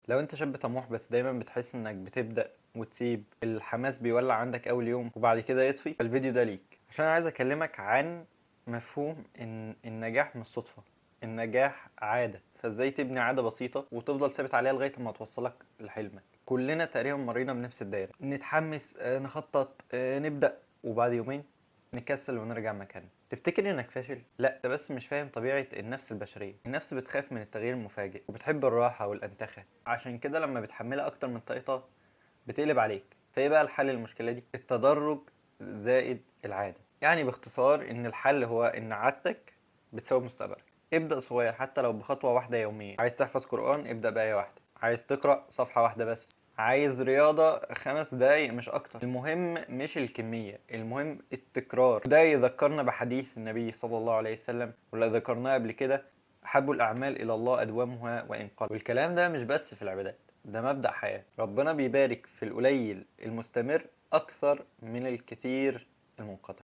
لو انت شاب طموح بس دايما بتحس انك بتبدأ وتسيب، الحماس بيولع عندك اول يوم وبعد كده يطفي، فالفيديو ده ليك. عشان أنا عايز اكلمك عن مفهوم ان النجاح مش صدفة، النجاح عادة. فازاي تبني عادة بسيطة وتفضل ثابت عليها لغاية ما توصلك لحلمك. كلنا تقريبا مرينا بنفس الدايرة، نتحمس، نخطط، نبدأ، وبعد يومين نكسل ونرجع مكاننا. تفتكر انك فاشل؟ لا، انت بس مش فاهم طبيعة النفس البشرية. النفس بتخاف من التغيير المفاجئ وبتحب الراحة والأنتخة، عشان كده لما بتحملها اكتر من طاقتها بتقلب عليك. فايه بقى الحل للمشكلة دي؟ التدرج زائد العادة. يعني باختصار ان الحل هو ان عادتك بتساوي مستقبلك. ابدأ صغير، حتى لو بخطوة واحدة يوميا. عايز تحفظ قرآن؟ ابدأ بآية واحدة. عايز تقرأ صفحة واحدة بس. عايز رياضة 5 دقايق مش أكتر. المهم مش الكمية، المهم التكرار. ده يذكرنا بحديث النبي صلى الله عليه وسلم واللي ذكرناه قبل كده: أحب الأعمال إلى الله أدومها وإن قل. والكلام ده مش بس في العبادات، ده مبدأ حياة. ربنا بيبارك في القليل المستمر أكثر من الكثير المنقطع.